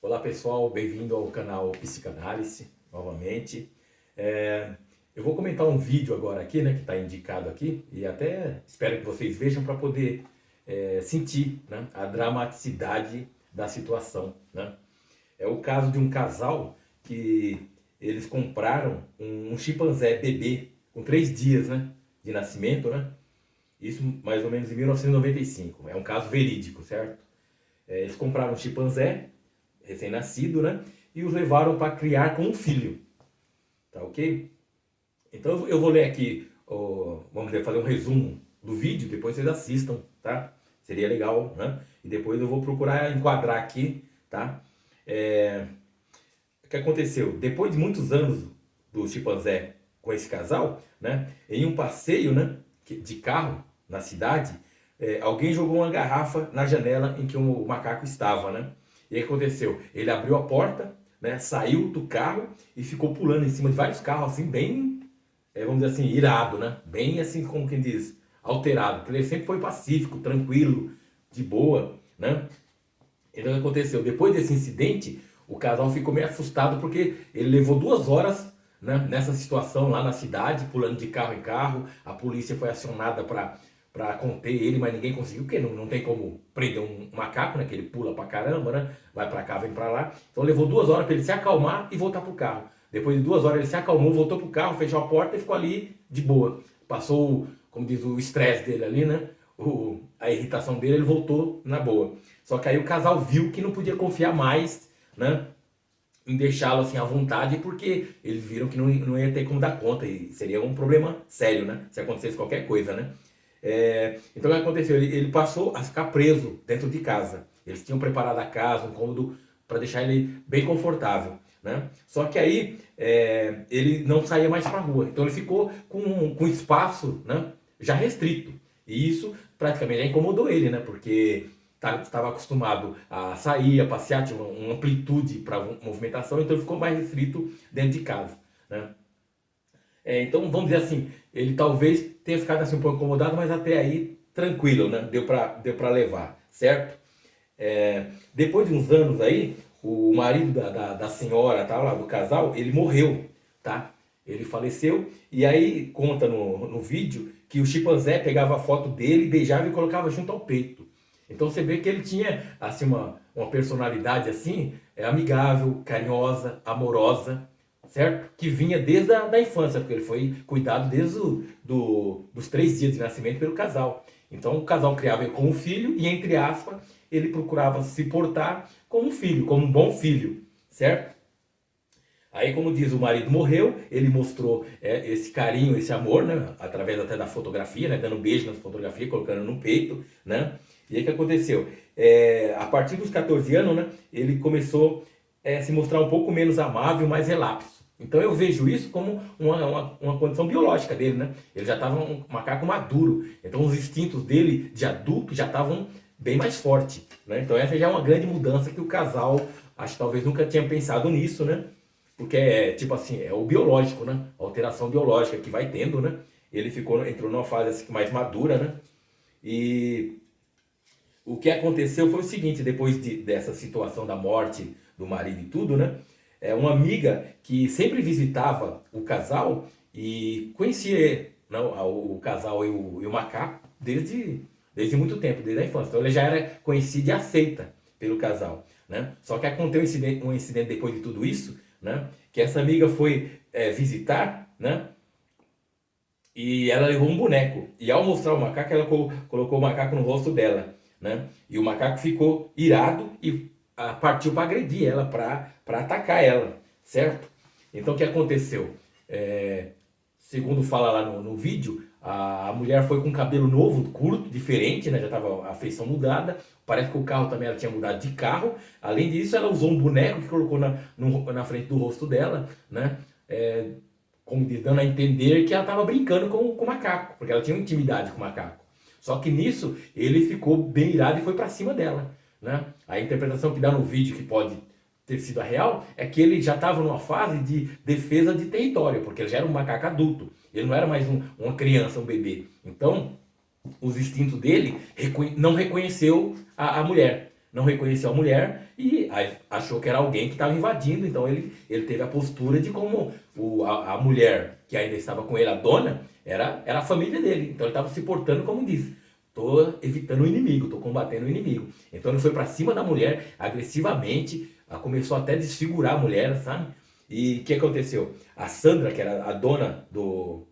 Olá pessoal, bem-vindo ao canal Psicanálise, novamente. Eu vou comentar um vídeo agora aqui, né, que está indicado aqui, e até espero que vocês vejam para poder sentir, né, a dramaticidade da situação, né? É o caso de um casal que eles compraram um chimpanzé bebê com 3 dias, né, de nascimento, né? Isso mais ou menos em 1995. É um caso verídico, certo? Eles compraram um chimpanzé recém-nascido, né? E os levaram para criar com um filho, tá ok? Então eu vou ler aqui, vamos dizer, fazer um resumo do vídeo, depois vocês assistam, tá? Seria legal, né? E depois eu vou procurar enquadrar aqui, tá? O que aconteceu? Depois de muitos anos do chimpanzé com esse casal, né? Em um passeio, né? De carro na cidade, alguém jogou uma garrafa na janela em que o macaco estava, né? E aí aconteceu? Ele abriu a porta, né? Saiu do carro e ficou pulando em cima de vários carros, assim, bem, vamos dizer assim, irado, né? Bem assim, como quem diz, alterado. Porque ele sempre foi pacífico, tranquilo, de boa, né? Então o que aconteceu? Depois desse incidente, o casal ficou meio assustado porque ele levou 2 horas, né, nessa situação lá na cidade, pulando de carro em carro. A polícia foi acionada para conter ele, mas ninguém conseguiu, porque não tem como prender um macaco, né, que ele pula pra caramba, né? Vai pra cá, vem pra lá. Então levou 2 horas para ele se acalmar e voltar pro carro. Depois de 2 horas ele se acalmou, voltou pro carro, fechou a porta e ficou ali de boa. Passou, como diz, o estresse dele ali, né? A irritação dele, ele voltou na boa. Só que aí o casal viu que não podia confiar mais, né, em deixá-lo assim à vontade, porque eles viram que não ia ter como dar conta e seria um problema sério, né, se acontecesse qualquer coisa, né. Então o que aconteceu? Ele passou a ficar preso dentro de casa. Eles tinham preparado a casa, um cômodo para deixar ele bem confortável, né? Só que aí ele não saía mais para a rua. Então ele ficou com espaço, né, já restrito. E isso praticamente já incomodou ele, né? Porque estava acostumado a sair, a passear, tinha uma amplitude para movimentação, então ele ficou mais restrito dentro de casa, né? Então vamos dizer assim, ele talvez tenha ficado assim um pouco incomodado, mas até aí tranquilo, né? Deu pra levar, certo? Depois de uns anos aí, o marido da senhora, tá, lá do casal, ele morreu, tá? Ele faleceu e aí conta no vídeo que o chimpanzé pegava a foto dele, beijava e colocava junto ao peito. Então você vê que ele tinha assim uma personalidade assim, amigável, carinhosa, amorosa, certo? Que vinha desde a da infância, porque ele foi cuidado desde dos 3 dias de nascimento pelo casal. Então o casal criava ele como filho e, entre aspas, ele procurava se portar como um filho, como um bom filho, certo? Aí, como diz, o marido morreu, ele mostrou esse carinho, esse amor, né? Através até da fotografia, né? Dando um beijo na fotografia, colocando no peito, né? E aí o que aconteceu? A partir dos 14 anos, né? Ele começou a se mostrar um pouco menos amável, mais relapso. Então eu vejo isso como uma condição biológica dele, né? Ele já estava um macaco maduro, então os instintos dele de adulto já estavam bem mais fortes, né? Então essa já é uma grande mudança que o casal, acho que talvez nunca tinha pensado nisso, né? Porque tipo assim, é o biológico, né? A alteração biológica que vai tendo, né? Ele entrou numa fase assim, mais madura, né? E o que aconteceu foi o seguinte, depois dessa situação da morte do marido e tudo, né? Uma amiga que sempre visitava o casal e conhecia, não, o casal e o macaco desde muito tempo, desde a infância. Então ela já era conhecida e aceita pelo casal, né? Só que aconteceu um incidente depois de tudo isso, né? Que essa amiga foi visitar, né? E ela levou um boneco. E ao mostrar o macaco, ela colocou o macaco no rosto dela, né? E o macaco ficou irado e partiu para agredir ela, para atacar ela, certo? Então o que aconteceu? Segundo fala lá no vídeo, a mulher foi com cabelo novo, curto, diferente, né? Já estava a feição mudada. Parece que o carro também ela tinha mudado de carro. Além disso, ela usou um boneco que colocou na frente do rosto dela, né? Como diz, dando a entender que ela estava brincando com o macaco, porque ela tinha uma intimidade com o macaco. Só que nisso ele ficou bem irado e foi para cima dela, né? A interpretação que dá no vídeo, que pode ter sido a real, é que ele já estava numa fase de defesa de território, porque ele já era um macaco adulto, ele não era mais uma criança, um bebê. Então, os instintos dele não reconheceu a mulher, não reconheceu a mulher e aí achou que era alguém que estava invadindo, então ele teve a postura de como a mulher que ainda estava com ele, a dona, era a família dele. Então ele estava se portando como diz. Estou evitando o inimigo, estou combatendo o inimigo. Então ele foi para cima da mulher agressivamente, começou até a desfigurar a mulher, sabe? E o que aconteceu? A Sandra, que era a dona do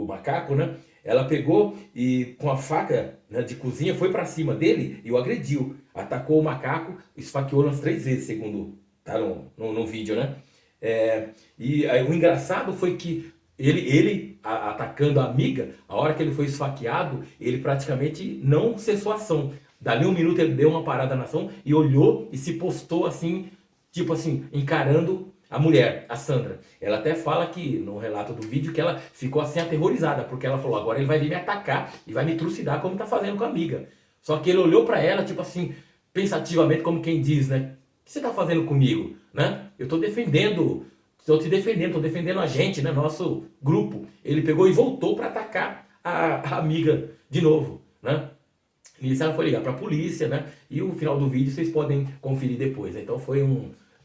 macaco, né? Ela pegou e com a faca, né, de cozinha foi para cima dele e o agrediu. Atacou o macaco, esfaqueou umas 3 vezes, segundo tá no vídeo, né? E aí, o engraçado foi que atacando a amiga, a hora que ele foi esfaqueado, ele praticamente não cessou a ação. Dali um minuto ele deu uma parada na ação e olhou e se postou assim, tipo assim, encarando a mulher, a Sandra. Ela até fala que, no relato do vídeo, que ela ficou assim aterrorizada, porque ela falou, agora ele vai vir me atacar e vai me trucidar como tá fazendo com a amiga. Só que ele olhou para ela, tipo assim, pensativamente, como quem diz, né? O que você tá fazendo comigo, né? Eu tô te defendendo, tô defendendo a gente, né? Nosso grupo. Ele pegou e voltou para atacar a amiga de novo, né? Nisso ela foi ligar para a polícia, né? E o final do vídeo vocês podem conferir depois. Então foi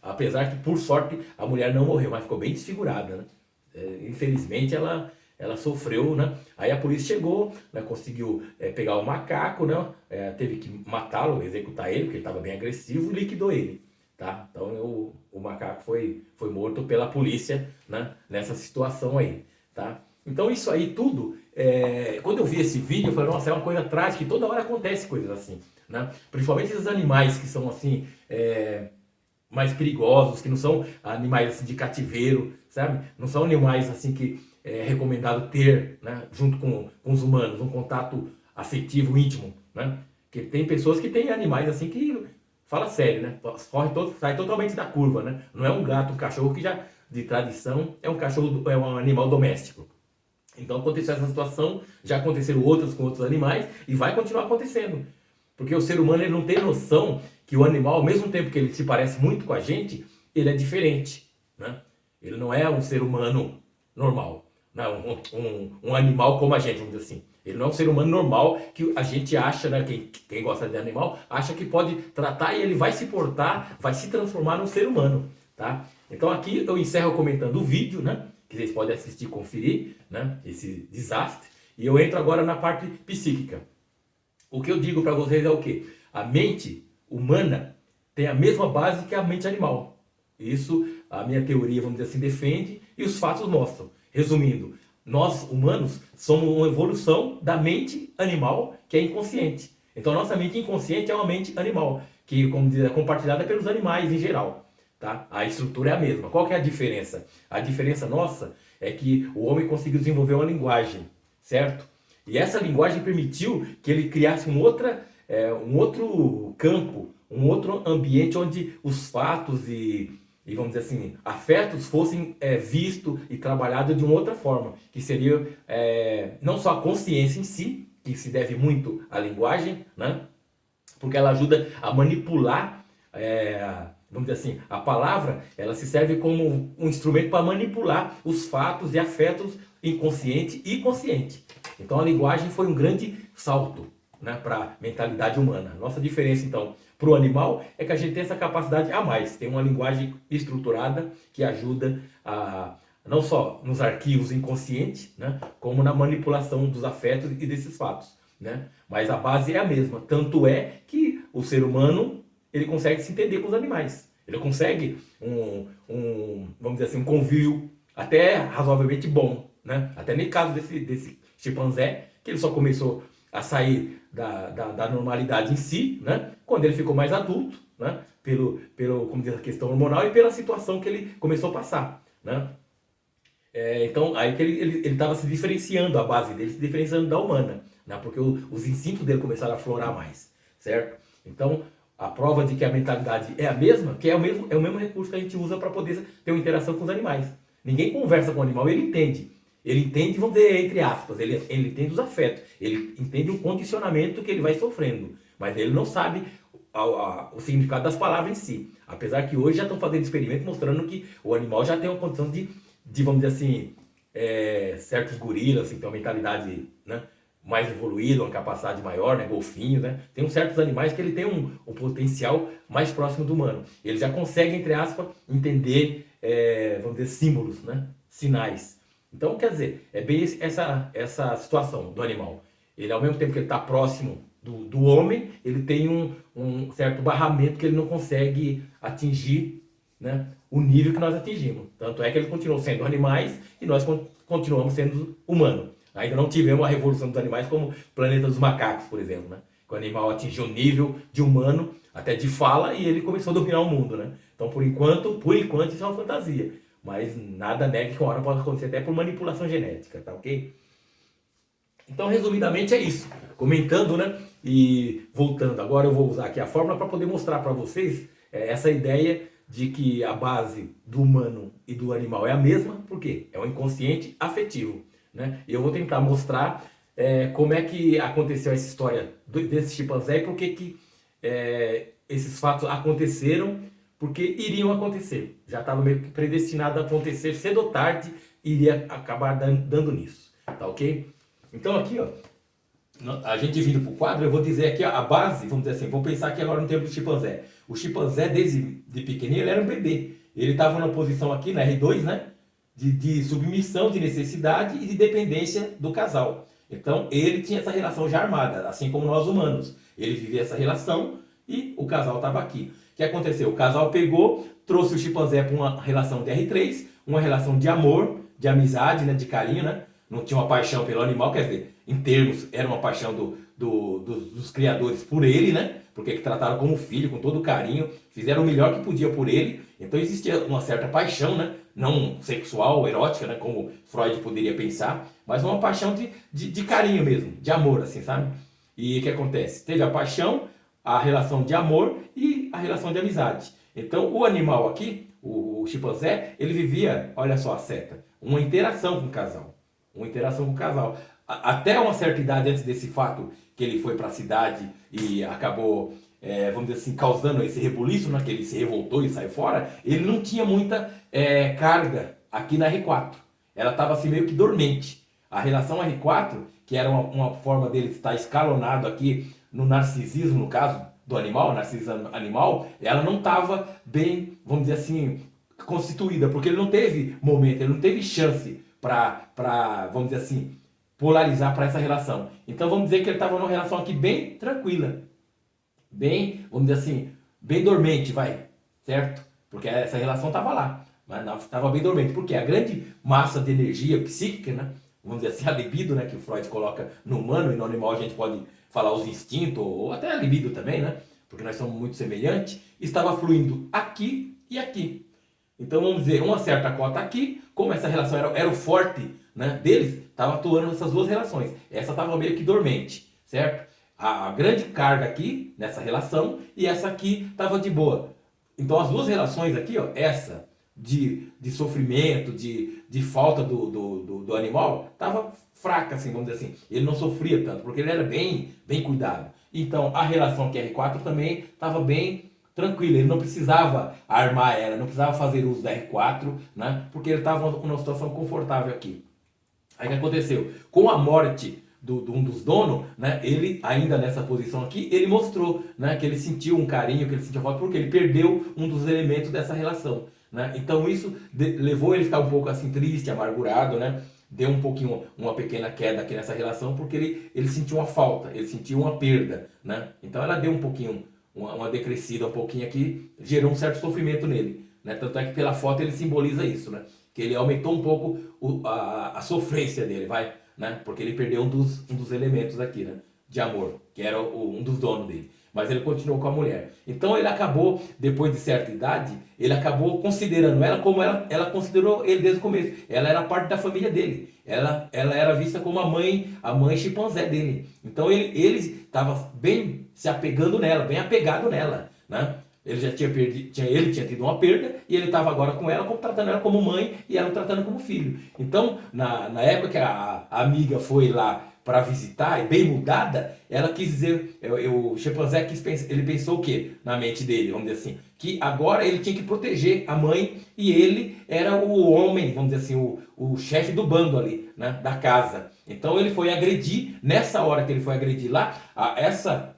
apesar que por sorte a mulher não morreu, mas ficou bem desfigurada, né? Infelizmente ela sofreu, né? Aí a polícia chegou, né? Conseguiu pegar o macaco, né? Teve que matá-lo, executar ele, porque ele estava bem agressivo e liquidou ele, tá? Então o macaco foi morto pela polícia, né? Nessa situação aí, tá? Então isso aí tudo, quando eu vi esse vídeo, eu falei, nossa, é uma coisa trágica e toda hora acontece coisas assim, né? Principalmente esses animais que são assim, mais perigosos, que não são animais assim, de cativeiro, sabe? Não são animais assim que é recomendado ter, né? Junto com os humanos, um contato afetivo, íntimo, né? Porque tem pessoas que têm animais assim que, fala sério, né? Sai totalmente da curva, né? Não é um gato, um cachorro que já, de tradição, é um animal doméstico. Então aconteceu essa situação, já aconteceram outras com outros animais e vai continuar acontecendo. Porque o ser humano ele não tem noção que o animal, ao mesmo tempo que ele se parece muito com a gente, ele é diferente, né? Ele não é um ser humano normal, né? Um animal como a gente, vamos dizer assim. Ele não é um ser humano normal que a gente acha, né? Quem gosta de animal, acha que pode tratar e ele vai se portar, vai se transformar num ser humano, tá? Então aqui eu encerro comentando o vídeo, né? Que vocês podem assistir e conferir, né? Esse desastre. E eu entro agora na parte psíquica. O que eu digo para vocês é o quê? A mente humana tem a mesma base que a mente animal. Isso a minha teoria, vamos dizer assim, defende e os fatos mostram. Resumindo, nós humanos somos uma evolução da mente animal que é inconsciente. Então nossa mente inconsciente é uma mente animal, que, como diz, é compartilhada pelos animais em geral. Tá? A estrutura é a mesma. Qual que é a diferença? A diferença nossa é que o homem conseguiu desenvolver uma linguagem, certo? E essa linguagem permitiu que ele criasse um outro campo, um outro ambiente onde os fatos e vamos dizer assim, afetos fossem vistos e trabalhados de uma outra forma, que seria não só a consciência em si, que se deve muito à linguagem, né? Porque ela ajuda a manipular, vamos dizer assim, a palavra, ela se serve como um instrumento para manipular os fatos e afetos inconsciente e consciente. Então a linguagem foi um grande salto, né, para a mentalidade humana. Nossa diferença, então, para o animal é que a gente tem essa capacidade a mais, tem uma linguagem estruturada que ajuda não só nos arquivos inconscientes, né, como na manipulação dos afetos e desses fatos, né? Mas a base é a mesma, tanto é que o ser humano ele consegue se entender com os animais, ele consegue vamos dizer assim, um convívio até razoavelmente bom, né? Até no caso desse chimpanzé, que ele só começou a sair da normalidade em si, né? Quando ele ficou mais adulto, né? Como diz a questão hormonal e pela situação que ele começou a passar, né? Então, aí que ele estava se diferenciando, a base dele se diferenciando da humana, né? Porque os instintos dele começaram a aflorar mais, certo? Então, a prova de que a mentalidade é a mesma, que é o mesmo recurso que a gente usa para poder ter uma interação com os animais. Ninguém conversa com o animal, ele entende. Ele entende, vamos dizer, entre aspas, ele entende os afetos, ele entende o condicionamento que ele vai sofrendo, mas ele não sabe o significado das palavras em si. Apesar que hoje já estão fazendo experimentos mostrando que o animal já tem uma condição de vamos dizer assim, certos gorilas, assim, que tem uma mentalidade, né, mais evoluído, uma capacidade maior, né? Golfinhos, né? Tem uns certos animais que ele tem um potencial mais próximo do humano. Ele já consegue, entre aspas, entender, vamos dizer, símbolos, né? Sinais. Então, quer dizer, é bem essa situação do animal. Ele, ao mesmo tempo que ele está próximo do homem, ele tem um certo barramento que ele não consegue atingir, né, o nível que nós atingimos. Tanto é que eles continuam sendo animais e nós continuamos sendo humanos. Ainda não tivemos a revolução dos animais como o planeta dos macacos, por exemplo, né? Que o animal atingiu o nível de humano, até de fala, e ele começou a dominar o mundo, né? Então, por enquanto isso é uma fantasia. Mas nada nega que uma hora pode acontecer até por manipulação genética, tá ok? Então, resumidamente, é isso. Comentando, né? E voltando, agora eu vou usar aqui a fórmula para poder mostrar para vocês essa ideia de que a base do humano e do animal é a mesma, por quê? É um inconsciente afetivo, né? E eu vou tentar mostrar como é que aconteceu essa história desse chimpanzé e por que esses fatos aconteceram, porque iriam acontecer. Já estava meio que predestinado a acontecer, cedo ou tarde iria acabar dando nisso, tá ok? Então aqui, ó, a gente vindo para o quadro, eu vou dizer aqui a base, vamos dizer assim, vamos pensar aqui agora no tempo do chimpanzé. O chimpanzé, desde de pequenininho, ele era um bebê. Ele estava numa posição aqui, na R2, né? De submissão, de necessidade e de dependência do casal. Então, ele tinha essa relação já armada, assim como nós humanos. Ele vivia essa relação e o casal estava aqui. O que aconteceu? O casal pegou, trouxe o chimpanzé para uma relação de R3, uma relação de amor, de amizade, né? De carinho, né? Não tinha uma paixão pelo animal, quer dizer, em termos, era uma paixão dos criadores por ele, né? Porque trataram como filho, com todo carinho, fizeram o melhor que podia por ele. Então existia uma certa paixão, né? Não sexual, erótica, né? Como Freud poderia pensar, mas uma paixão de carinho mesmo, de amor, assim, sabe? E o que acontece? Teve a paixão, a relação de amor e a relação de amizade. Então o animal aqui, o chimpanzé, ele vivia, olha só a seta, uma interação com o casal. Uma interação com o casal. Até uma certa idade, antes desse fato que ele foi para a cidade e acabou, vamos dizer assim, causando esse rebuliço, né, que ele se revoltou e saiu fora, ele não tinha muita carga aqui na R4. Ela estava assim meio que dormente. A relação R4, que era uma forma dele estar escalonado aqui no narcisismo, no caso do animal, narcisismo animal, ela não estava bem, vamos dizer assim, constituída, porque ele não teve momento, ele não teve chance para, vamos dizer assim, polarizar para essa relação. Então vamos dizer que ele estava numa relação aqui bem tranquila, bem, vamos dizer assim, bem dormente, vai, certo? Porque essa relação estava lá, mas estava bem dormente, porque a grande massa de energia psíquica, né, vamos dizer assim, a libido, né, que o Freud coloca no humano e no animal a gente pode falar os instintos, ou até a libido também, né, porque nós somos muito semelhantes, estava fluindo aqui e aqui. Então vamos dizer, uma certa cota aqui, como essa relação era o forte, né, deles, estava atuando nessas duas relações. Essa estava meio que dormente, certo? A grande carga aqui, nessa relação, e essa aqui estava de boa. Então as duas relações aqui, ó, essa de sofrimento, de falta do animal, estava fraca, assim, vamos dizer assim. Ele não sofria tanto, porque ele era bem cuidado. Então a relação QR4 também estava bem tranquilo, ele não precisava armar ela, não precisava fazer uso da R4, né? Porque ele estava numa situação confortável aqui. Aí o que aconteceu? Com a morte de um dos donos, né? Ele, ainda nessa posição aqui, ele mostrou, né, que ele sentiu um carinho, que ele sentiu falta, porque ele perdeu um dos elementos dessa relação, né? Então isso levou ele a ficar um pouco assim triste, amargurado, né? Deu um pouquinho, uma pequena queda aqui nessa relação, porque ele sentiu uma falta, ele sentiu uma perda, né? Então ela deu um pouquinho, uma decrescida um pouquinho aqui, gerou um certo sofrimento nele, né? Tanto é que pela foto ele simboliza isso, né? Que ele aumentou um pouco a sofrência dele, vai, né? Porque ele perdeu um dos elementos aqui, né? De amor, que era um dos donos dele. Mas ele continuou com a mulher. Então ele acabou, depois de certa idade, ele acabou considerando ela como ela considerou ele desde o começo. Ela era parte da família dele. Ela era vista como a mãe chimpanzé dele. Então ele estava bem se apegando nela, bem apegado nela, né? Ele já tinha perdido, ele tinha tido uma perda e ele estava agora com ela, tratando ela como mãe e ela tratando como filho. Então, na época que a amiga foi lá para visitar, e bem mudada, ela quis dizer, o chimpanzé ele pensou o quê? Na mente dele, vamos dizer assim, que agora ele tinha que proteger a mãe e ele era o homem, vamos dizer assim, o chefe do bando ali, né, da casa. Então ele foi agredir, nessa hora que ele foi agredir lá, essa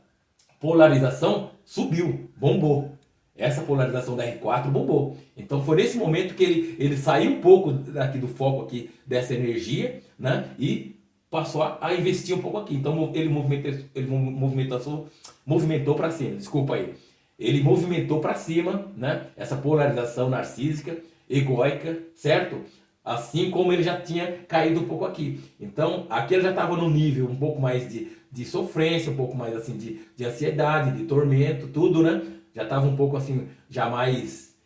polarização subiu, bombou. Essa polarização da R4 bombou. Então foi nesse momento que ele saiu um pouco daqui do foco aqui dessa energia, né? E passou a investir um pouco aqui. Então ele movimentou para cima. Desculpa aí. Ele movimentou para cima, né? Essa polarização narcísica, egóica, certo? Assim como ele já tinha caído um pouco aqui. Então aqui ele já estava num nível um pouco mais de sofrência, um pouco mais assim de ansiedade, de tormento, tudo, né? Já estava um pouco assim, já mais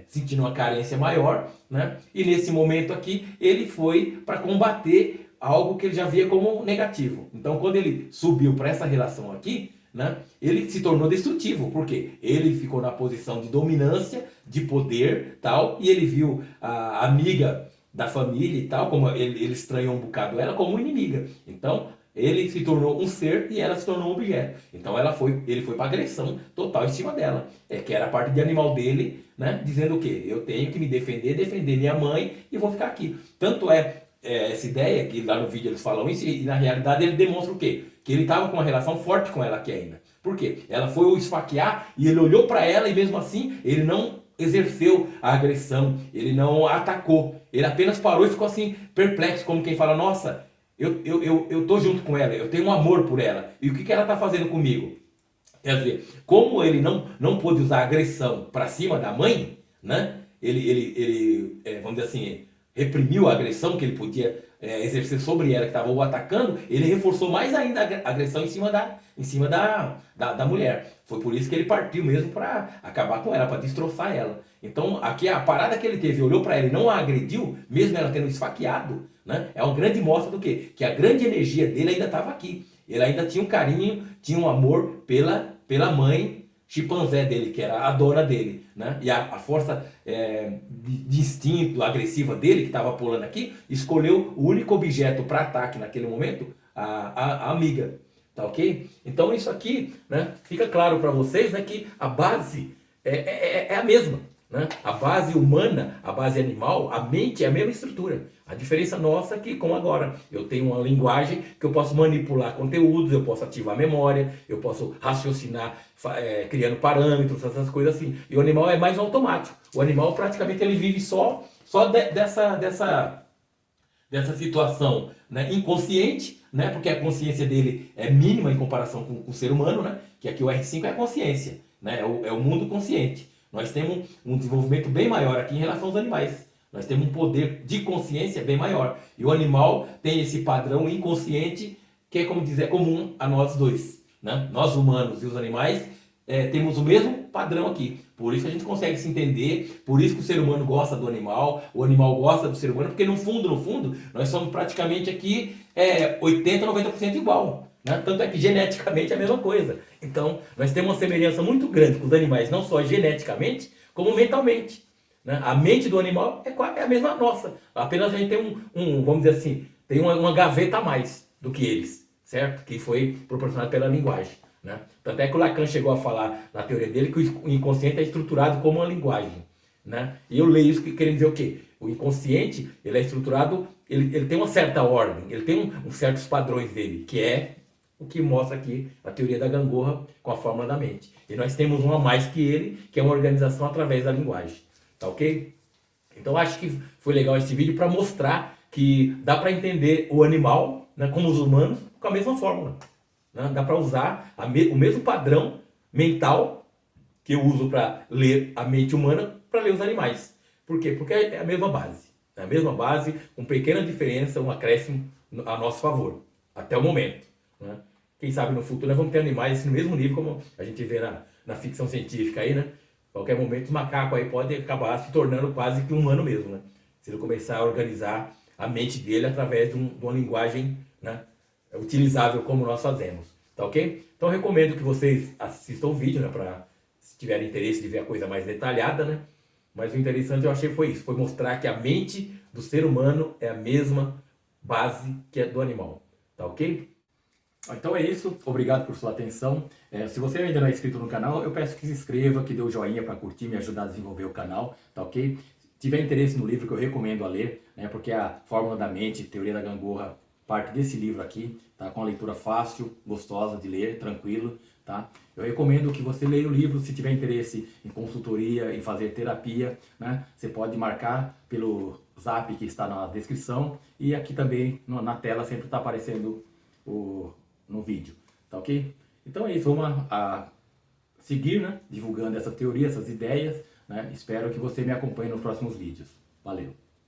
sentindo uma carência maior, né? E nesse momento aqui, ele foi para combater algo que ele já via como negativo. Então, quando ele subiu para essa relação aqui, né? Ele se tornou destrutivo, porque ele ficou na posição de dominância, de poder, tal, e ele viu a amiga da família e tal, como ele estranhou um bocado ela como inimiga. Então, ele se tornou um ser e ela se tornou um objeto. Então ele foi para agressão total em cima dela. Que era a parte de animal dele, né? Dizendo o quê? Eu tenho que me defender minha mãe e vou ficar aqui. Tanto essa ideia que lá no vídeo eles falam isso, e na realidade ele demonstra o quê? Que ele estava com uma relação forte com ela aqui ainda. Por quê? Ela foi o esfaquear e ele olhou para ela e mesmo assim ele não exerceu a agressão, ele não atacou. Ele apenas parou e ficou assim perplexo, como quem fala, nossa, eu tô junto com ela, eu tenho um amor por ela. E o que ela está fazendo comigo? Quer dizer, como ele não pôde usar agressão para cima da mãe, né? Vamos dizer assim, reprimiu a agressão que ele podia exercer sobre ela, que estava o atacando, ele reforçou mais ainda a agressão em cima da mulher. Foi por isso que ele partiu mesmo para acabar com ela, para destroçar ela. Então, aqui a parada que ele teve, olhou para ela e não a agrediu, mesmo ela tendo esfaqueado, né? É uma grande mostra do quê? Que a grande energia dele ainda estava aqui. Ele ainda tinha um carinho, tinha um amor pela mãe chimpanzé dele, que era a dona dele, né? E a força de instinto agressiva dele, que estava pulando aqui, escolheu o único objeto para ataque naquele momento, a amiga. Tá ok? Então isso aqui, né, fica claro para vocês, né, que a base é a mesma. Né? A base humana, a base animal, a mente é a mesma estrutura. A diferença nossa é que, como agora, eu tenho uma linguagem que eu posso manipular conteúdos, eu posso ativar a memória, eu posso raciocinar criando parâmetros, essas coisas assim. E o animal é mais automático. O animal praticamente ele vive só dessa situação, né, inconsciente, né, porque a consciência dele é mínima em comparação com o ser humano, né, que aqui o R5 é a consciência, né, é o mundo consciente. Nós temos um desenvolvimento bem maior aqui em relação aos animais. Nós temos um poder de consciência bem maior. E o animal tem esse padrão inconsciente que é, como dizer, comum a nós dois. Né? Nós humanos e os animais temos o mesmo padrão aqui. Por isso que a gente consegue se entender, por isso que o ser humano gosta do animal, o animal gosta do ser humano, porque no fundo, nós somos praticamente aqui 80, 90% igual. Né? Tanto é que geneticamente é a mesma coisa. Então, nós temos uma semelhança muito grande com os animais, não só geneticamente, como mentalmente. Né? A mente do animal é a mesma nossa. Apenas a gente tem vamos dizer assim, tem uma gaveta a mais do que eles, certo? Que foi proporcionado pela linguagem. Né? Tanto é que o Lacan chegou a falar na teoria dele que o inconsciente é estruturado como uma linguagem. Né? E eu leio isso querendo dizer o quê? O inconsciente ele é estruturado, ele tem uma certa ordem, ele tem certos padrões dele, que é o que mostra aqui a teoria da gangorra com a fórmula da mente. E nós temos uma a mais que ele, que é uma organização através da linguagem. Tá ok? Então acho que foi legal esse vídeo para mostrar que dá para entender o animal, né, como os humanos, com a mesma fórmula. Né? Dá para usar o mesmo padrão mental que eu uso para ler a mente humana para ler os animais. Por quê? Porque é a mesma base. É a mesma base, com pequena diferença, um acréscimo a nosso favor. Até o momento. Né? Quem sabe no futuro nós vamos ter animais no mesmo nível como a gente vê na ficção científica aí, né? Qualquer momento o macaco aí pode acabar se tornando quase que um humano mesmo, né? Se ele começar a organizar a mente dele através de uma linguagem, né, utilizável como nós fazemos, tá ok? Então eu recomendo que vocês assistam o vídeo, né, para se tiverem interesse de ver a coisa mais detalhada, né? Mas o interessante eu achei foi isso, foi mostrar que a mente do ser humano é a mesma base que a do animal. tá ok? Então é isso, obrigado por sua atenção. Se você ainda não é inscrito no canal, eu peço que se inscreva, que dê o joinha para curtir, me ajudar a desenvolver o canal, tá ok? Se tiver interesse no livro que eu recomendo a ler, né, porque a Fórmula da Mente, Teoria da Gangorra, parte desse livro aqui, tá? Com uma leitura fácil, gostosa de ler, tranquilo, tá? Eu recomendo que você leia o livro. Se tiver interesse em consultoria, em fazer terapia, né? Você pode marcar pelo zap que está na descrição, e aqui também na tela sempre está aparecendo no vídeo, tá ok? Então é isso, vamos a seguir, né, divulgando essa teoria, essas ideias, né? Espero que você me acompanhe nos próximos vídeos. Valeu!